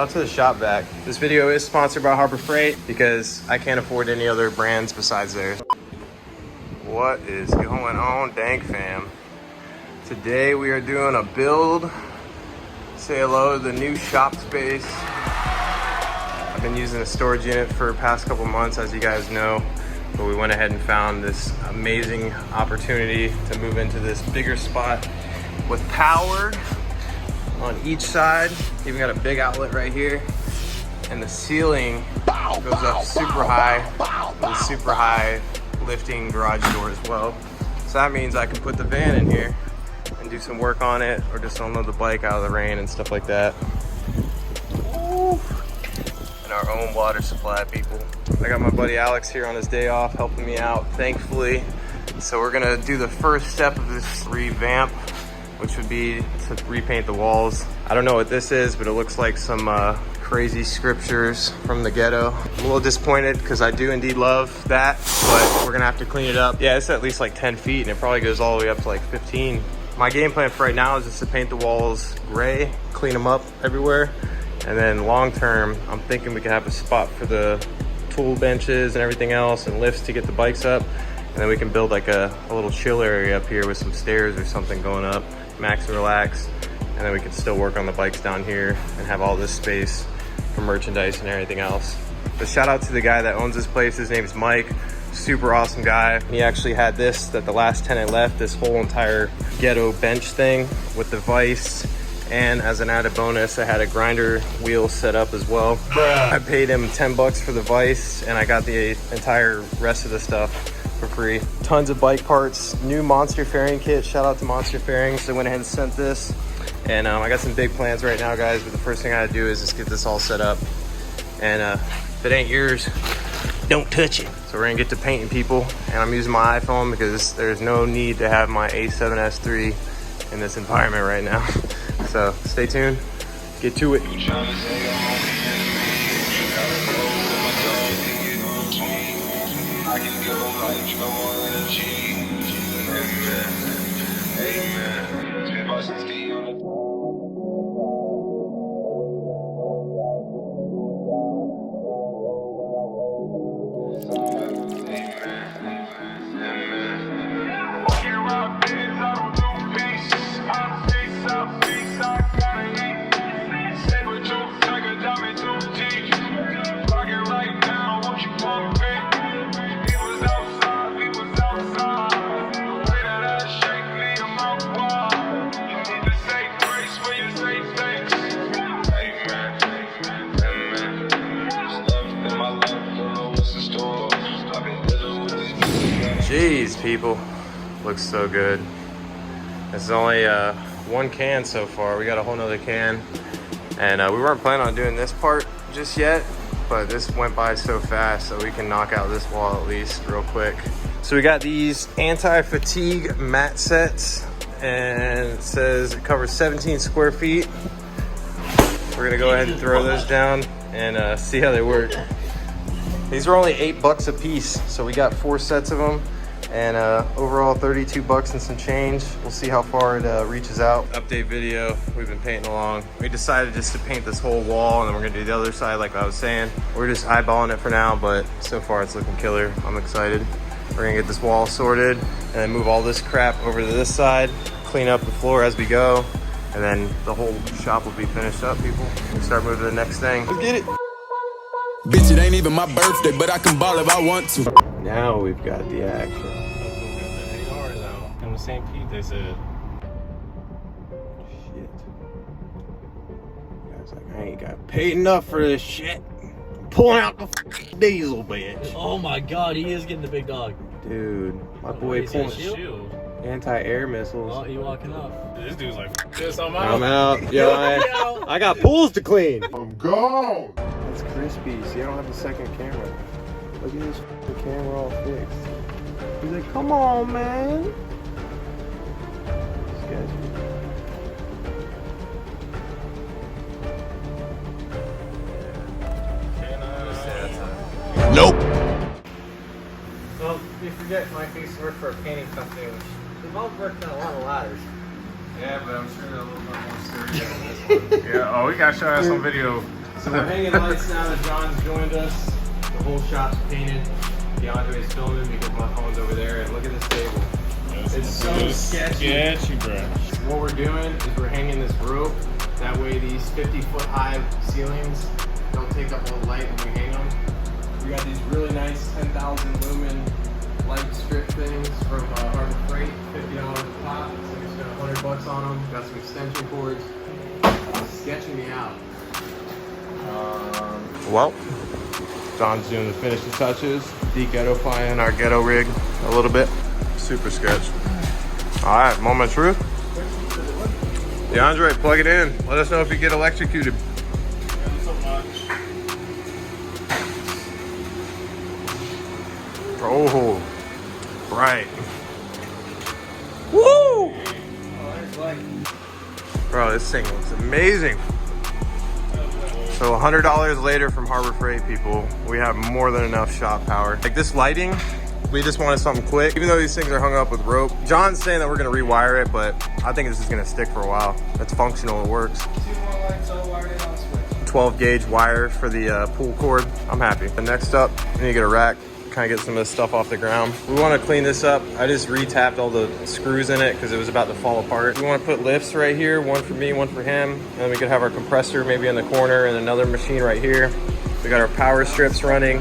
out to the shop vac. This video is sponsored by Harbor Freight because I can't afford any other brands besides theirs. What is going on, Dank fam? Today we are doing a build. Say hello to the new shop space. I've been using a storage unit for the past couple months, as you guys know, but we went ahead and found this amazing opportunity to move into this bigger spot with power on each side. Even got a big outlet right here, and the ceiling goes up super high with a super high lifting garage door as well. So that means I can put the van in here and do some work on it, or just unload the bike out of the rain and stuff like that. Ooh. And our own water supply, people. I got my buddy Alex here on his day off helping me out, thankfully. So we're gonna do the first step of this revamp, which would be to repaint the walls. I don't know what this is, but it looks like some crazy scriptures from the ghetto. I'm a little disappointed because I do indeed love that, but we're gonna have to clean it up. Yeah, it's at least like 10 feet and it probably goes all the way up to like 15. My game plan for right now is just to paint the walls gray, clean them up everywhere. And then long term, I'm thinking we can have a spot for the tool benches and everything else and lifts to get the bikes up. And then we can build like a little chill area up here with some stairs or something going up, max and relax. And then we can still work on the bikes down here and have all this space for merchandise and everything else. But shout out to the guy that owns this place. His name is Mike. Super awesome guy. He actually had this that the last tenant left, this whole entire ghetto bench thing with the vise. And as an added bonus, I had a grinder wheel set up as well. I paid him 10 bucks for the vise and I got the entire rest of the stuff for free. Tons of bike parts, new Monster fairing kit. Shout out to Monster Fairings. They went ahead and sent this. And I got some big plans right now, guys, but the first thing I gotta do is just get this all set up. And if it ain't yours, don't touch it. So we're gonna get to painting, people. And I'm using my iPhone because there's no need to have my A7S III in this environment right now. So stay tuned, get to it. Jeez, people, looks so good. This is only one can so far. We got a whole nother can, and we weren't planning on doing this part just yet, but this went by so fast, so we can knock out this wall at least real quick. So we got these anti-fatigue mat sets, and it says it covers 17 square feet. We're gonna go ahead and throw those down and see how they work. These are only 8 bucks a piece, so we got 4 sets of them, and overall 32 bucks and some change. We'll see how far it reaches out. Update video, we've been painting along. We decided just to paint this whole wall, and then we're gonna do the other side like I was saying. We're just eyeballing it for now, but so far it's looking killer. I'm excited. We're gonna get this wall sorted and then move all this crap over to this side, clean up the floor as we go, and then the whole shop will be finished up, people. We'll start moving to the next thing. Let's get it. Bitch, it ain't even my birthday, but I can ball if I want to. Now we've got the action. In the same Pete, they said. Shit. I was like, I ain't got paid enough for this shit. I'm pulling out the diesel, bitch. Oh my god, he is getting the big dog. Dude, my boy pulling anti-air missiles. Oh, he walking up. This dude's like, this, I'm out. I'm out. Yo, I got pools to clean. I'm gone. It's crispy. See, I don't have the second camera. Look at this the camera all fixed. He's like, come on, man. Sketchy. Nope. Well, you forget Mike used to work for a painting company, which we've all worked on a lot of ladders. Yeah, but I'm sure they're a little bit more serious than this one. Yeah, oh, we gotta show us some video So we're hanging lights now that John's joined us. The whole shop's painted. DeAndre's filming because my phone's over there. And look at this table. It's so sketchy, bro. What we're doing is we're hanging this rope. That way these 50-foot high ceilings don't take up all the light when we hang them. We got these really nice 10,000 lumen light strip things from Harbor Freight, $50 a pop. So we spent $100 on them. Got some extension cords. Sketching me out. Well, John's doing the finishing touches, de-ghetto-fying our ghetto rig a little bit. Super sketch. All right, moment of truth. DeAndre, plug it in. Let us know if you get electrocuted. Oh, right. Woo! Bro, this thing looks amazing. So $100 later from Harbor Freight, people, we have more than enough shop power. Like this lighting, we just wanted something quick. Even though these things are hung up with rope, John's saying that we're gonna rewire it, but I think this is gonna stick for a while. It's functional, it works. 2 more lights all wired in on switch. 12 gauge wire for the pull cord. I'm happy. And next up, we need to get a rack, kind of get some of this stuff off the ground. We want to clean this up. I just re-tapped all the screws in it because it was about to fall apart. We want to put lifts right here, one for me, one for him. And then we could have our compressor maybe in the corner and another machine right here. We got our power strips running.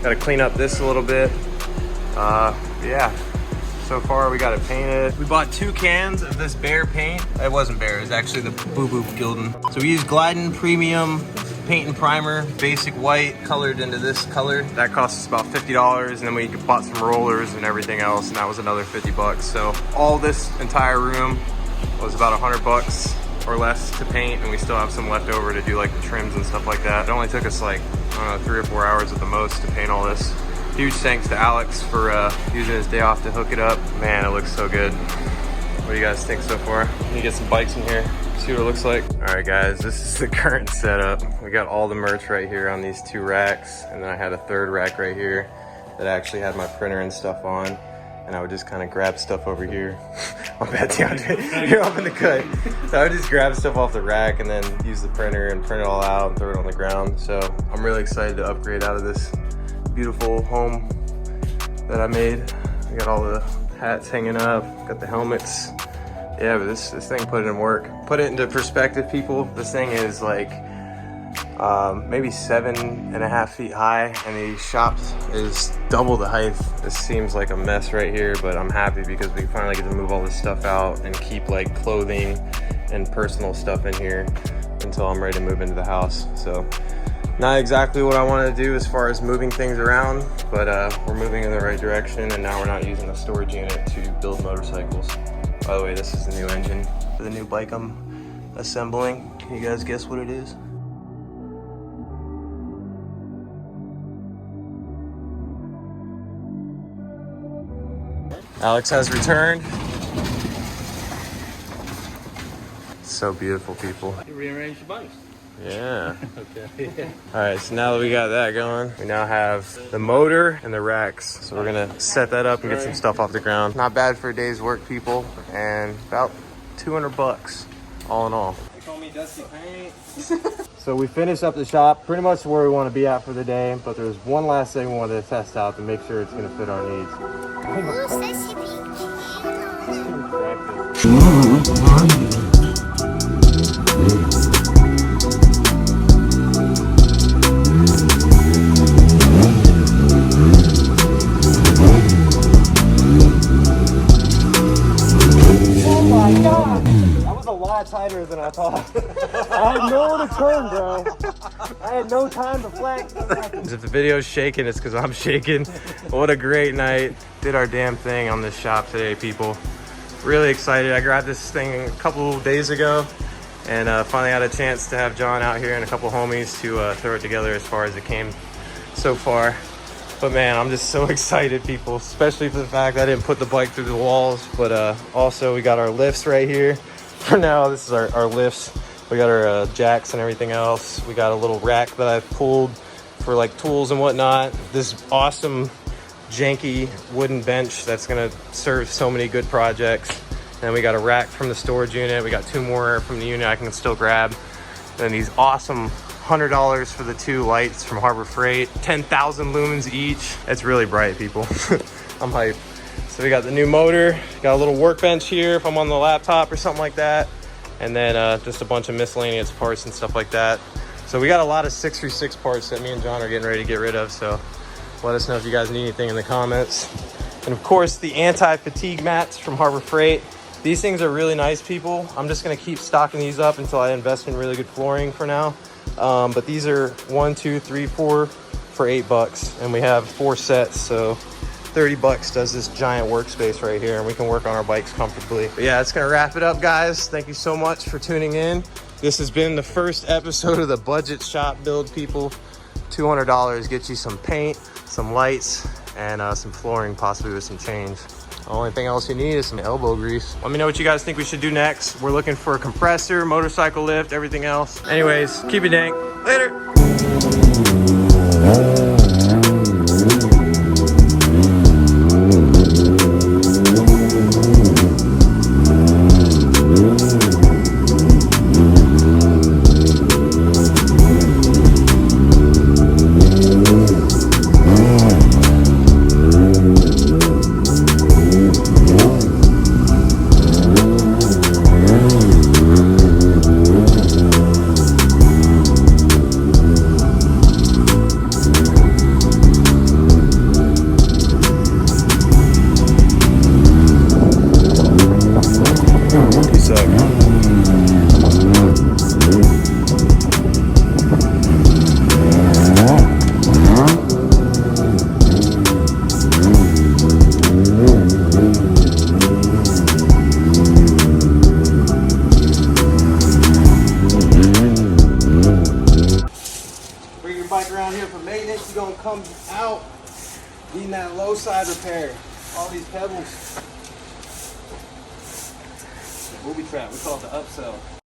Got to clean up this a little bit. Yeah. So far we got it painted. We bought 2 cans of this Bear paint. It wasn't Bear, it was actually the Boo Boo Gildan. So we used Glidden Premium paint and primer, basic white, colored into this color. That cost us about $50, and then we bought some rollers and everything else, and that was another $50. So all this entire room was about $100 or less to paint, and we still have some left over to do like the trims and stuff like that. It only took us like, I don't know, 3 or 4 hours at the most to paint all this. Huge thanks to Alex for using his day off to hook it up. Man, it looks so good. What do you guys think so far? Let me get some bikes in here, see what it looks like. All right guys, this is the current setup. We got all the merch right here on these 2 racks, and then I had a 3rd rack right here that actually had my printer and stuff on, and I would just kind of grab stuff over here. I'm bad, DeAndre, you're off in the cut. So I would just grab stuff off the rack and then use the printer and print it all out and throw it on the ground. So I'm really excited to upgrade out of this beautiful home that I made. I got all the hats hanging up, got the helmets. Yeah, but this thing put it in work. Put it into perspective, people. This thing is like maybe 7.5 feet high, and the shop is double the height. This seems like a mess right here, but I'm happy because we finally get to move all this stuff out and keep like clothing and personal stuff in here until I'm ready to move into the house. So not exactly what I want to do as far as moving things around, but we're moving in the right direction, and now we're not using a storage unit to build motorcycles. By the way, this is the new engine for the new bike I'm assembling. Can you guys guess what it is? Alex has returned. So beautiful, people. You rearrange the bikes. Yeah. Okay. All right, so now that we got that going, we now have the motor and the racks. So we're gonna set that up and get some stuff off the ground. Not bad for a day's work, people, and about $200 all in all. They call me Dusty Paint. So we finished up the shop, pretty much where we want to be at for the day, but there's one last thing we wanted to test out to make sure it's gonna fit our needs. Oh my god! That was a lot tighter than I thought. I had nowhere to turn, bro. I had no time to flex. If the video's shaking, it's because I'm shaking. What a great night. Did our damn thing on this shop today, people. Really excited. I grabbed this thing a couple days ago, and finally had a chance to have John out here and a couple homies to throw it together as far as it came so far. But man, I'm just so excited, people, especially for the fact that I didn't put the bike through the walls. But also we got our lifts right here. For now, this is our lifts. We got our jacks and everything else. We got a little rack that I've pulled for like tools and whatnot. This awesome janky wooden bench that's gonna serve so many good projects. And we got a rack from the storage unit. We got 2 more from the unit I can still grab. And these awesome $100 for the 2 lights from Harbor Freight. 10,000 lumens each. It's really bright, people. I'm hyped. So we got the new motor. Got a little workbench here if I'm on the laptop or something like that. And then just a bunch of miscellaneous parts and stuff like that. So we got a lot of 636 parts that me and John are getting ready to get rid of. So let us know if you guys need anything in the comments. And of course, the anti-fatigue mats from Harbor Freight. These things are really nice, people. I'm just gonna keep stocking these up until I invest in really good flooring for now. But these are 1, 2, 3, 4 for $8. And we have 4 sets, so $30 does this giant workspace right here, and we can work on our bikes comfortably. But yeah, that's gonna wrap it up, guys. Thank you so much for tuning in. This has been the first episode of the budget shop build, people. $200 gets you some paint, some lights, and some flooring, possibly with some change. The only thing else you need is some elbow grease. Let me know what you guys think we should do next. We're looking for a compressor, motorcycle lift, everything else. Anyways, keep it dank. Later. Maintenance, you're gonna come out needing that low side repair. All these pebbles. Booby trap, we call it the upsell.